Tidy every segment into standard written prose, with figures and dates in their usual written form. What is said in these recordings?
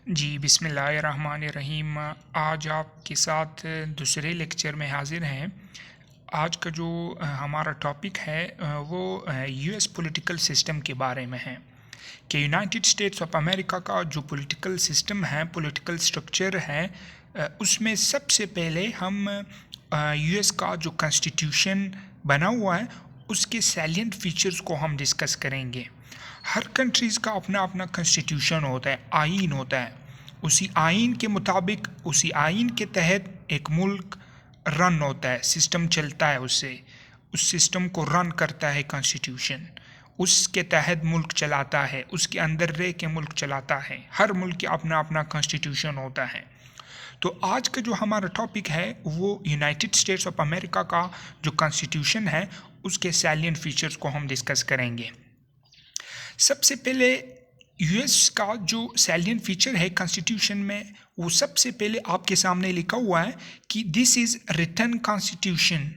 जी बिस्मिल्लाहिर्रहमानिर्रहीम। आज आपके साथ दूसरे लेक्चर में हाज़िर हैं। आज का जो हमारा टॉपिक है वो यूएस पॉलिटिकल सिस्टम के बारे में है कि यूनाइटेड स्टेट्स ऑफ अमेरिका का जो पॉलिटिकल सिस्टम है, पॉलिटिकल स्ट्रक्चर है, उसमें सबसे पहले हम यूएस का जो कॉन्स्टिट्यूशन बना हुआ है उसके सैलिएंट फीचर्स को हम डिस्कस करेंगे। हर कंट्रीज़ का अपना अपना कॉन्स्टिट्यूशन होता है, आइन होता है। उसी आइन के मुताबिक, उसी आइन के तहत एक मुल्क रन होता है, सिस्टम चलता है उससे। उस सिस्टम को रन करता है कॉन्स्टिट्यूशन, उसके तहत मुल्क चलाता है, उसके अंदर रह के मुल्क चलाता है। हर मुल्क के अपना अपना कॉन्स्टिट्यूशन होता है। तो आज का जो हमारा टॉपिक है वो यूनाइटेड स्टेट्स ऑफ अमेरिका का जो कॉन्स्टिट्यूशन है उसके सैलिएंट फीचर्स को हम डिस्कस करेंगे। सबसे पहले यूएस का जो सैलिएंट फीचर है कॉन्स्टिट्यूशन में, वो सबसे पहले आपके सामने लिखा हुआ है कि दिस इज़ रिटन कॉन्स्टिट्यूशन।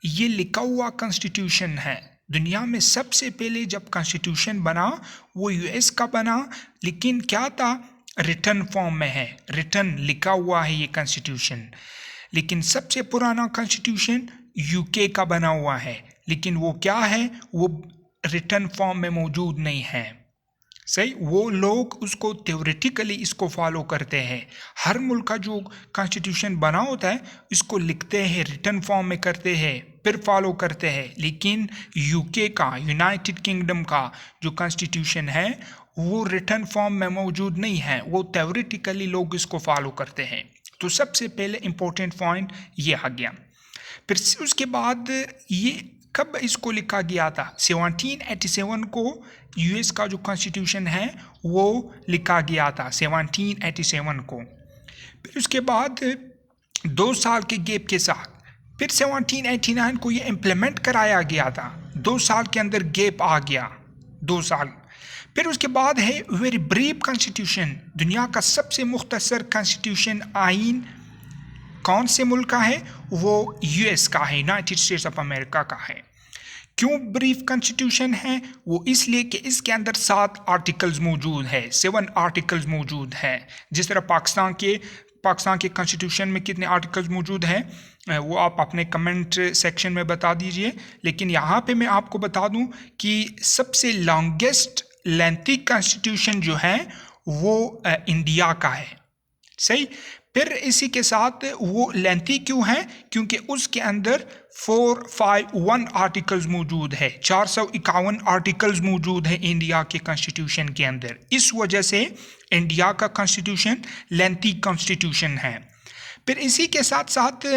ये लिखा हुआ कॉन्स्टिट्यूशन है। दुनिया में सबसे पहले जब कॉन्स्टिट्यूशन बना वो यूएस का बना, लेकिन क्या था, रिटन फॉर्म में है, रिटन लिखा हुआ है ये कॉन्स्टिट्यूशन। लेकिन सबसे पुराना कॉन्स्टिट्यूशन यूके का बना हुआ है, लेकिन वो क्या है, वो रिटन फॉर्म में मौजूद नहीं है। सही, वो लोग उसको थ्योरेटिकली इसको फॉलो करते हैं। हर मुल्क का जो कॉन्स्टिट्यूशन बना होता है इसको लिखते हैं, रिटन फॉर्म में करते हैं, फिर फॉलो करते हैं। लेकिन यूके का, यूनाइटेड किंगडम का जो कॉन्स्टिट्यूशन है वो रिटन फॉर्म में मौजूद नहीं है, वो थ्योरेटिकली लोग इसको फॉलो करते हैं। तो सबसे पहले इम्पोर्टेंट पॉइंट ये आ गया। फिर उसके बाद ये कब इसको लिखा गया था, 1787 को यूएस का जो कॉन्स्टिट्यूशन है वो लिखा गया था 1787 को। फिर उसके बाद 2 साल के गैप के साथ फिर 1789 को ये इम्प्लीमेंट कराया गया था। 2 साल के अंदर गैप आ गया, 2 साल। फिर उसके बाद है वेरी ब्रीफ कॉन्स्टिट्यूशन। दुनिया का सबसे मुख्तसर कॉन्स्टिट्यूशन आइन कौन से मुल्क का है, वो यूएस का है, यूनाइटेड स्टेट्स ऑफ अमेरिका का है। क्यों ब्रीफ कॉन्स्टिट्यूशन है, वो इसलिए कि इसके अंदर 7 आर्टिकल्स मौजूद है, 7 आर्टिकल्स मौजूद है। जिस तरह पाकिस्तान के कॉन्स्टिट्यूशन में कितने आर्टिकल्स मौजूद हैं वो आप अपने कमेंट सेक्शन में बता दीजिए। लेकिन यहाँ पे मैं आपको बता दूँ कि सबसे लॉन्गेस्ट लेंथी कॉन्स्टिट्यूशन जो है वो इंडिया का है। सही। फिर इसी के साथ वो लेंथी क्यों है, क्योंकि उसके अंदर 451 आर्टिकल्स मौजूद है, 451 आर्टिकल्स मौजूद है इंडिया के कॉन्स्टिट्यूशन के अंदर। इस वजह से इंडिया का कॉन्स्टिट्यूशन लेंथी कॉन्स्टिट्यूशन है। फिर इसी के साथ साथ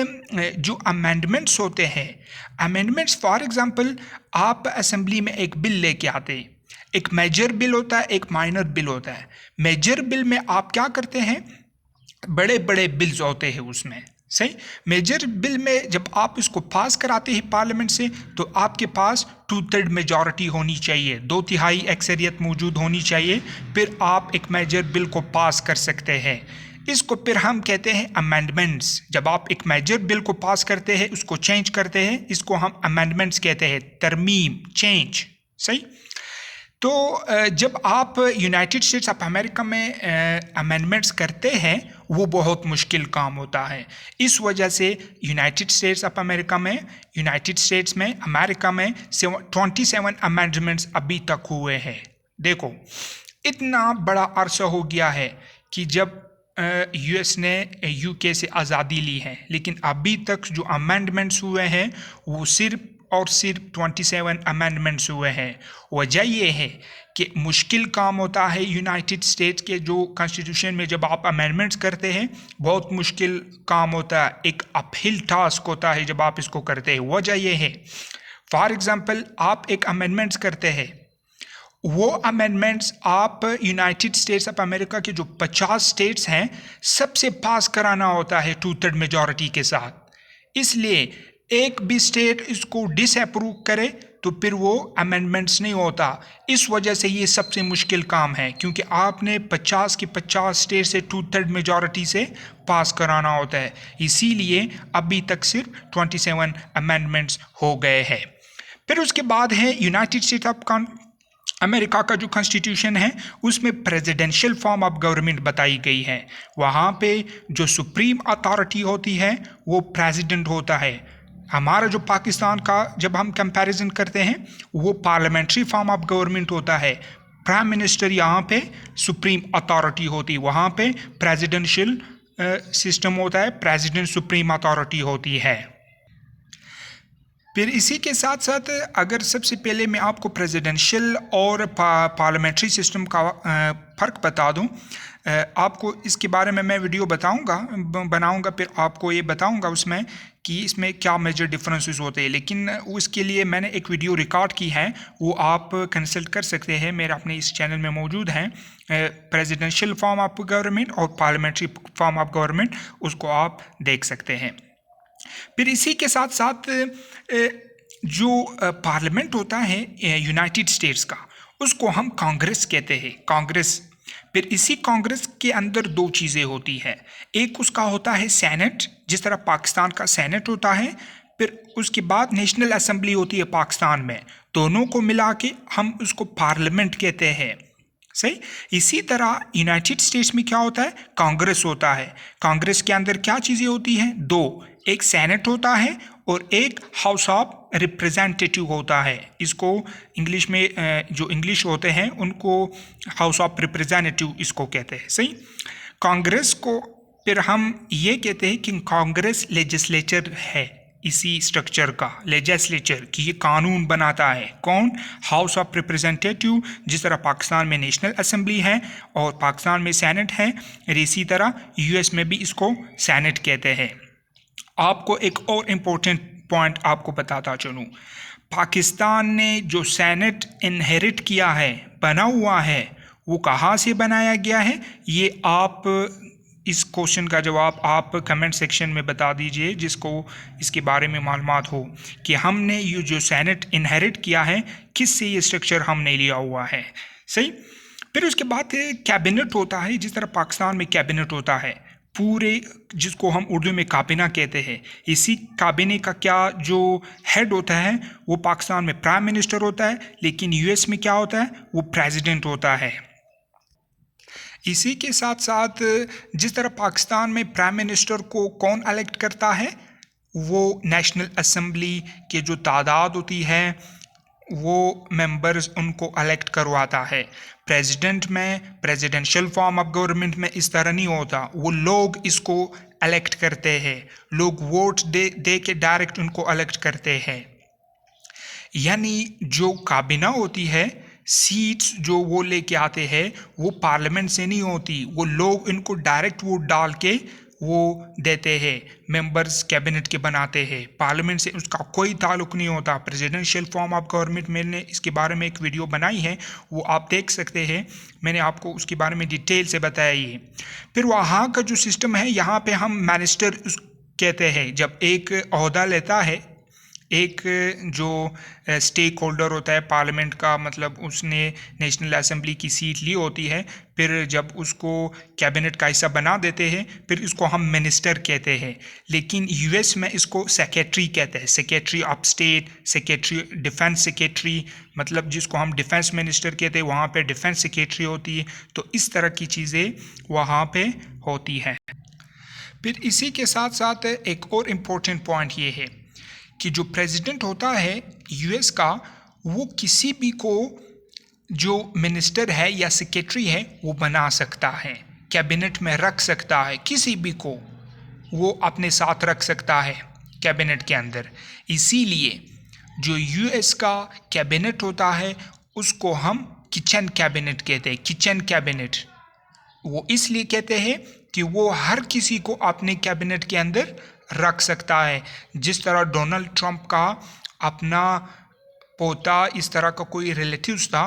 जो अमेंडमेंट्स होते हैं, अमेंडमेंट्स फॉर एग्जांपल आप असेंबली में एक बिल लेके आते हैं, एक मेजर बिल होता है, एक माइनर बिल होता है। मेजर बिल में आप क्या करते हैं, बड़े बड़े बिल्स होते हैं उसमें। सही। मेजर बिल में जब आप इसको पास कराते हैं पार्लियामेंट से तो आपके पास 2/3 मेजॉरिटी होनी चाहिए, 2/3 अक्सरियत मौजूद होनी चाहिए, फिर आप एक मेजर बिल को पास कर सकते हैं। इसको फिर हम कहते हैं अमेंडमेंट्स। जब आप एक मेजर बिल को पास करते हैं, उसको चेंज करते हैं, इसको हम अमेंडमेंट्स कहते हैं, तरमीम, चेंज। सही। तो जब आप यूनाइटेड स्टेट्स ऑफ अमेरिका में अमेंडमेंट्स करते हैं वो बहुत मुश्किल काम होता है। इस वजह से यूनाइटेड स्टेट्स में अमेरिका में 27 अमेंडमेंट्स अभी तक हुए हैं। देखो, इतना बड़ा अरसा हो गया है कि जब यूएस ने यूके से आज़ादी ली है, लेकिन अभी तक जो अमेंडमेंट्स हुए हैं वो सिर्फ और सिर्फ 27 अमेंडमेंट्स हुए हैं। वजह ये है कि मुश्किल काम होता है यूनाइटेड स्टेट्स के जो कॉन्स्टिट्यूशन में जब आप अमेंडमेंट्स करते हैं, बहुत मुश्किल काम होता है, एक अपहिल टास्क होता है जब आप इसको करते हैं। वजह ये है, फॉर एग्जांपल आप एक अमेंडमेंट्स करते हैं, वो अमेंडमेंट्स आप यूनाइटेड स्टेट्स ऑफ अमेरिका के जो 50 स्टेट्स हैं सबसे पास कराना होता है 2/3 मेजॉरिटी के साथ। इसलिए एक भी स्टेट इसको डिसअप्रूव करे तो फिर वो अमेंडमेंट्स नहीं होता। इस वजह से ये सबसे मुश्किल काम है, क्योंकि आपने 50 के 50 स्टेट से 2/3 मेजॉरिटी से पास कराना होता है। इसीलिए अभी तक सिर्फ 27 अमेंडमेंट्स हो गए हैं। फिर उसके बाद है यूनाइटेड स्टेट्स ऑफ अमेरिका का जो कॉन्स्टिट्यूशन है उसमें प्रेसिडेंशियल फॉर्म ऑफ गवर्नमेंट बताई गई है। वहाँ पे जो सुप्रीम अथॉरिटी होती है वो प्रेसिडेंट होता है। हमारा जो पाकिस्तान का जब हम कंपैरिजन करते हैं वो पार्लियामेंट्री फॉर्म ऑफ गवर्नमेंट होता है। प्राइम मिनिस्टर यहाँ पे सुप्रीम अथॉरिटी होती है, वहाँ पे प्रेसिडेंशियल सिस्टम होता है, प्रेसिडेंट सुप्रीम अथॉरिटी होती है। फिर इसी के साथ साथ अगर सबसे पहले मैं आपको प्रेसिडेंशियल और पार्लियामेंट्री सिस्टम का फ़र्क बता दूं, आपको इसके बारे में मैं वीडियो बनाऊंगा, फिर आपको ये बताऊंगा उसमें कि इसमें क्या मेजर डिफरेंसेस होते हैं। लेकिन उसके लिए मैंने एक वीडियो रिकॉर्ड की है, वो आप कंसल्ट कर सकते हैं, मेरा अपने इस चैनल में मौजूद है। प्रेसिडेंशियल फॉर्म ऑफ गवर्नमेंट और पार्लियामेंट्री फॉर्म ऑफ गवर्नमेंट, उसको आप देख सकते हैं। फिर इसी के साथ साथ जो पार्लियामेंट होता है यूनाइटेड स्टेट्स का, उसको हम कांग्रेस कहते हैं, कांग्रेस। फिर इसी कांग्रेस के अंदर दो चीज़ें होती हैं, एक उसका होता है सेनेट, जिस तरह पाकिस्तान का सेनेट होता है, फिर उसके बाद नेशनल असेंबली होती है पाकिस्तान में, दोनों को मिला के हम उसको पार्लियामेंट कहते हैं। सही। इसी तरह यूनाइटेड स्टेट्स में क्या होता है, कांग्रेस होता है। कांग्रेस के अंदर क्या चीज़ें होती हैं, दो, एक सेनेट होता है और एक हाउस ऑफ रिप्रेजेंटेटिव होता है। इसको इंग्लिश में जो इंग्लिश होते हैं उनको हाउस ऑफ रिप्रेजेंटेटिव इसको कहते हैं। सही। कांग्रेस को फिर हम ये कहते हैं कि कांग्रेस लेजिस्लेचर है, इसी स्ट्रक्चर का लेजिस्लेचर कि ये कानून बनाता है। कौन, हाउस ऑफ रिप्रेजेंटेटिव। जिस तरह पाकिस्तान में नेशनल असेंबली है और पाकिस्तान में सेनेट है, इसी तरह यूएस में भी इसको सेनेट कहते हैं। आपको एक और इम्पोर्टेंट पॉइंट आपको बताता चलूँ, पाकिस्तान ने जो सेनेट इनहेरिट किया है, बना हुआ है, वो कहाँ से बनाया गया है, ये आप इस क्वेश्चन का जवाब आप कमेंट सेक्शन में बता दीजिए, जिसको इसके बारे में मालूमात हो कि हमने ये जो सेनेट इनहेरिट किया है, किस से ये स्ट्रक्चर हमने लिया हुआ है। सही। फिर उसके बाद कैबिनेट होता है, जिस तरह पाकिस्तान में कैबिनेट होता है पूरे, जिसको हम उर्दू में काबीना कहते हैं। इसी काबीने का क्या जो हेड होता है वो पाकिस्तान में प्राइम मिनिस्टर होता है, लेकिन यूएस में क्या होता है, वो प्रेसिडेंट होता है। इसी के साथ साथ जिस तरह पाकिस्तान में प्राइम मिनिस्टर को कौन इलेक्ट करता है, वो नेशनल असेंबली के जो तादाद होती है वो मेंबर्स उनको इलेक्ट करवाता है। प्रेसिडेंट में, प्रेसिडेंशियल फॉर्म ऑफ गवर्नमेंट में इस तरह नहीं होता, वो लोग इसको इलेक्ट करते हैं, लोग वोट दे के डायरेक्ट उनको इलेक्ट करते हैं। यानी जो काबीना होती है, सीट्स जो वो लेके आते हैं वो पार्लियामेंट से नहीं होती, वो लोग इनको डायरेक्ट वोट डाल के वो देते हैं, मेंबर्स कैबिनेट के बनाते हैं, पार्लियामेंट से उसका कोई ताल्लुक नहीं होता। प्रेसिडेंशियल फॉर्म ऑफ गवर्नमेंट मैंने इसके बारे में एक वीडियो बनाई है, वो आप देख सकते हैं, मैंने आपको उसके बारे में डिटेल से बताया ये। फिर वहाँ का जो सिस्टम है, यहाँ पे हम मिनिस्टर कहते हैं, जब एक ओहदा लेता है एक जो स्टेक होल्डर होता है पार्लियामेंट का, मतलब उसने नेशनल असेंबली की सीट ली होती है, फिर जब उसको कैबिनेट का हिस्सा बना देते हैं, फिर इसको हम मिनिस्टर कहते हैं। लेकिन यूएस में इसको सेक्रेटरी कहते हैं, secretary of state, secretary defence secretary, मतलब जिसको हम डिफेंस मिनिस्टर कहते हैं, वहाँ पे डिफेंस सेक्रेटरी होती है। तो इस तरह की चीज़ें वहाँ पे होती हैं। फिर इसी के साथ साथ एक और इम्पोर्टेंट पॉइंट ये है कि जो प्रेसिडेंट होता है यूएस का, वो किसी भी को जो मिनिस्टर है या सेक्रेटरी है वो बना सकता है, कैबिनेट में रख सकता है, किसी भी को वो अपने साथ रख सकता है कैबिनेट के अंदर। इसीलिए जो यूएस का कैबिनेट होता है उसको हम किचन कैबिनेट कहते हैं, किचन कैबिनेट। वो इसलिए कहते हैं कि वो हर किसी को अपने कैबिनेट के अंदर रख सकता है। जिस तरह डोनाल्ड ट्रंप का अपना पोता, इस तरह का कोई रिलेटिव्स था,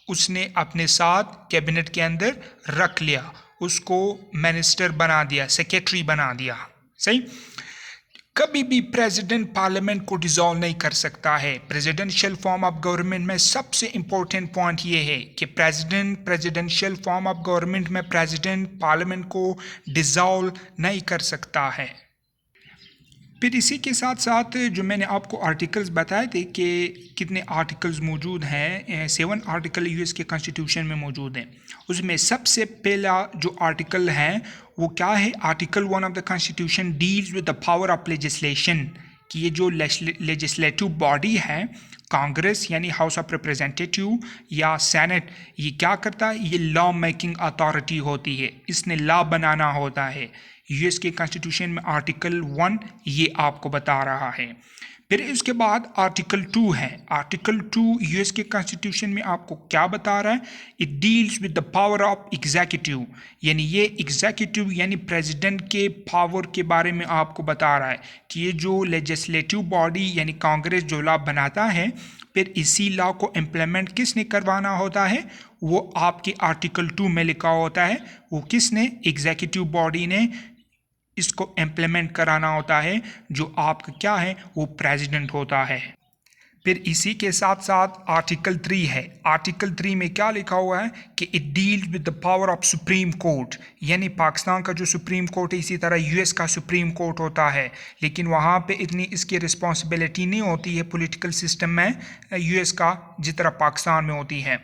उसने अपने साथ कैबिनेट के अंदर रख लिया, उसको मिनिस्टर बना दिया, सेक्रेटरी बना दिया। सही। कभी भी प्रेसिडेंट पार्लियामेंट को डिसॉल्व नहीं कर सकता है। प्रेसिडेंशियल फॉर्म ऑफ गवर्नमेंट में सबसे इम्पोर्टेंट पॉइंट ये है कि प्रेसिडेंशियल फॉर्म ऑफ गवर्नमेंट में प्रेसिडेंट पार्लियामेंट को डिसॉल्व नहीं कर सकता है। फिर इसी के साथ साथ जो मैंने आपको आर्टिकल्स बताए थे कि कितने आर्टिकल्स मौजूद हैं, 7 आर्टिकल यूएस के कॉन्स्टिट्यूशन में मौजूद हैं। उसमें सबसे पहला जो आर्टिकल है वो क्या है? Article 1 of the constitution deals with the power of legislation, कि ये जो लेजिस्लेटिव बॉडी है, कांग्रेस यानी हाउस ऑफ रिप्रेजेंटेटिव या सेनेट, ये क्या करता है? ये लॉ मेकिंग अथॉरिटी होती है, इसने लॉ बनाना होता है। यूएस के कॉन्स्टिट्यूशन में आर्टिकल 1 ये आपको बता रहा है। फिर इसके बाद आर्टिकल 2 है। आर्टिकल 2 यूएस के कॉन्स्टिट्यूशन में आपको क्या बता रहा है? It deals with the power of executive, यानी ये एग्जीक्यूटिव यानी प्रेसिडेंट के पावर के बारे में आपको बता रहा है कि ये जो लेजिस्लेटिव बॉडी यानी कांग्रेस जो लॉ बनाता है, फिर इसी लॉ को इम्प्लीमेंट किसने करवाना होता है? वो आपके आर्टिकल 2 में लिखा होता है। वो किसने? एग्जीक्यूटिव बॉडी ने इसको इम्प्लीमेंट कराना होता है, जो आपका क्या है? वो प्रेसिडेंट होता है। फिर इसी के साथ साथ आर्टिकल 3 है। आर्टिकल 3 में क्या लिखा हुआ है कि it deals with the power of supreme court, यानी पाकिस्तान का जो सुप्रीम कोर्ट है इसी तरह यूएस का सुप्रीम कोर्ट होता है, लेकिन वहाँ पे इतनी इसकी रिस्पॉन्सिबिलिटी नहीं होती है पॉलिटिकल सिस्टम में यूएस का जिस तरह पाकिस्तान में होती है।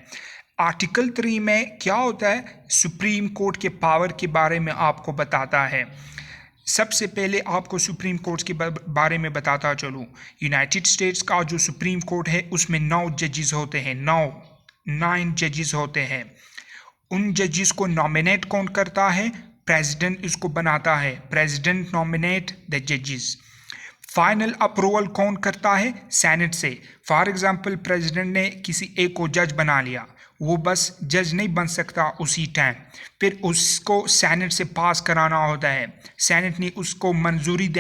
आर्टिकल 3 में क्या होता है? सुप्रीम कोर्ट के पावर के बारे में आपको बताता है। सबसे पहले आपको सुप्रीम कोर्ट के बारे में बताता चलूँ। यूनाइटेड स्टेट्स का जो सुप्रीम कोर्ट है उसमें 9 जजेस होते हैं, 9 जजेस होते हैं। उन जजेस को नॉमिनेट कौन करता है? प्रेसिडेंट इसको बनाता है। प्रेसिडेंट नॉमिनेट द जजेस। फाइनल अप्रूवल कौन करता है? सेनेट से। फॉर एग्जांपल प्रेसिडेंट ने किसी एक को जज बना लिया, वो बस जज नहीं बन सकता उसी टाइम, फिर उसको सेनेट से पास कराना होता है। सेनेट ने उसको मंजूरी देनी